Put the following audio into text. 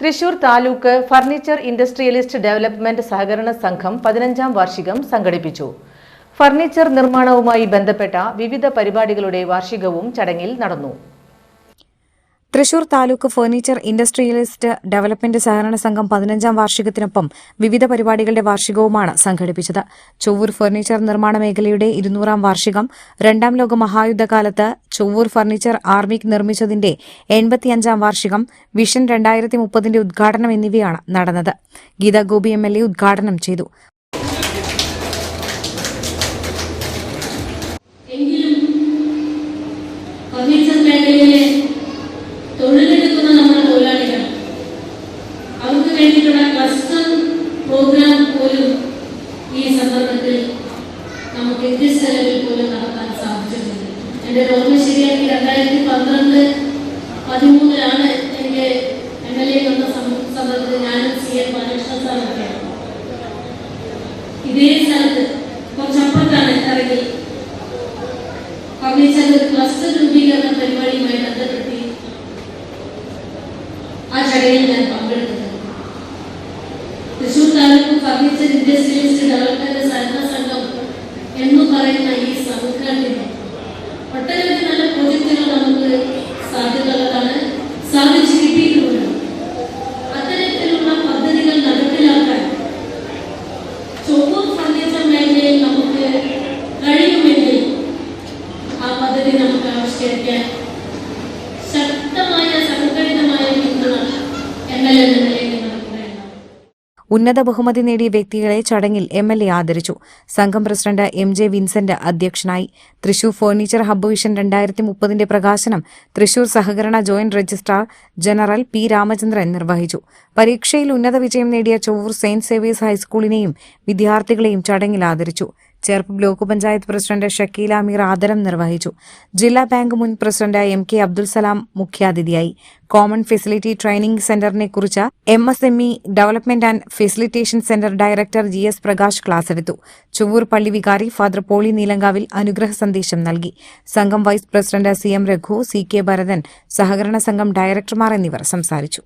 Thrissur taluk furniture industrialist development സഹകരണ സംഘം 15ാം വാർഷികം സംഘടിപ്പിച്ചു. ഫർണിച്ചർ നിർമ്മാണവുമായി ബന്ധപ്പെട്ട വിവിധ പരിപാടികളുടെ വാർഷികവും ചടങ്ങിൽ നടന്നു. Thrissur taluk furniture industrialist development സഹകരണ സംഘം 15ാം വാർഷികത്തിനൊപ്പം വിവിധ പരിപാടികളുടെ വാർഷികവുമാണ് സംഘടിപ്പിച്ചത്. ചൊവ്വൂർ ഫർണിച്ചർ നിർമ്മാണ മേഖലയുടെ 200ാം വാർഷികം, രണ്ടാം ലോക മഹായുദ്ധകാലത്ത് ചൊവ്വൂർ ഫർണിച്ചർ ആർമിക് നിർമ്മിച്ചതിന്റെ 85ാം വാർഷികം, വിഷൻ 2030ന്റെ ഉദ്ഘാടനം എന്നിവയാണ് നടന്നത്. ഗീതാ ഗോപി MLA ഉദ്ഘാടനം ചെയ്തു. തൊഴിലെടുക്കുന്ന നമ്മുടെ തൊഴിലാളികൾ അവർക്ക് വേണ്ടിയിട്ടുള്ള ക്ലസ്റ്റർ പ്രോഗ്രാം പോലും ഈ സന്ദർഭത്തിൽ നമുക്ക് ഇന്ത്യൻ ലെവലിൽ പോലും നടത്താൻ സാധിച്ചിട്ടുണ്ട്. എൻ്റെ ഓർമ്മ ശരിയാക്കി 2012-13 എനിക്ക് MLA വന്ന സന്ദർഭത്തിൽ ഞാനും CM ബാലകൃഷ്ണൻ സാറൊക്കെ ഇതേ സ്ഥലത്ത് കുറച്ചപ്പുറത്താണ് ഇറങ്ങി ഫർണിച്ചറിന്റെ ഒരു ക്ലസ്റ്റർ രൂപീകരണ പരിപാടിയുമായി ബന്ധപ്പെടുത്തി ആ ചടങ്ങിൽ ഞാൻ പങ്കെടുത്തത്. Thrissur taluk furniture industrialist development സഹകരണ സംഘം എന്ന് പറയുന്ന ഈ സംഘടന ഒട്ടനവധി നല്ല പ്രോജക്റ്റുകൾ നമുക്ക് സാധ്യതകളാണ് സാധിച്ചു കിട്ടിയിട്ടുള്ളത്. അത്തരത്തിലുള്ള പദ്ധതികൾ നടപ്പിലാക്കാൻ ചൊവ്വൂർ ഫർണിച്ചർ മേഖലയിൽ നമുക്ക് കഴിയുമെങ്കിൽ ആ പദ്ധതി നമുക്ക് ആവിഷ്കരിക്കാൻ ശക്തമായ സംഘടിതമായ പിന്തുണ MLA ഉന്നത ബഹുമതി നേടിയ വ്യക്തികളെ ചടങ്ങിൽ MLA ആദരിച്ചു. സംഘം പ്രസിഡന്റ് MJ വിൻസെന്റ് അധ്യക്ഷനായി. തൃശൂർ ഫർണിച്ചർ ഹബ്ബ് വിഷൻ 2030ന്റെ പ്രകാശനം തൃശൂർ സഹകരണ joint registrar general P. Ramachandran നിർവഹിച്ചു. പരീക്ഷയിൽ ഉന്നത വിജയം നേടിയ ചൊവ്വൂർ സെന്റ് സേവിയേഴ്സ് ഹൈസ്കൂളിനെയും വിദ്യാർത്ഥികളെയും ചടങ്ങിൽ ആദരിച്ചു. ചേർപ്പ് ബ്ലോക്ക് പഞ്ചായത്ത് പ്രസിഡന്റ് ഷക്കീല അമീർ ആദരം നിർവഹിച്ചു. ജില്ലാ ബാങ്ക് മുൻ പ്രസിഡന്റ് MK അബ്ദുൽ സലാം മുഖ്യാതിഥിയായി. കോമൺ ഫെസിലിറ്റി ട്രെയിനിംഗ് സെന്ററിനെക്കുറിച്ച് MSME development and facilitation centre director GS Prakash class എടുത്തു. ചൊവ്വൂർ പള്ളി വികാരി ഫാദർ പോളി നീലങ്കാവിൽ അനുഗ്രഹ സന്ദേശം നൽകി. സംഘം vice president CM Raghu, CK Bharathan, സഹകരണ സംഘം ഡയറക്ടർമാർ എന്നിവർ സംസാരിച്ചു.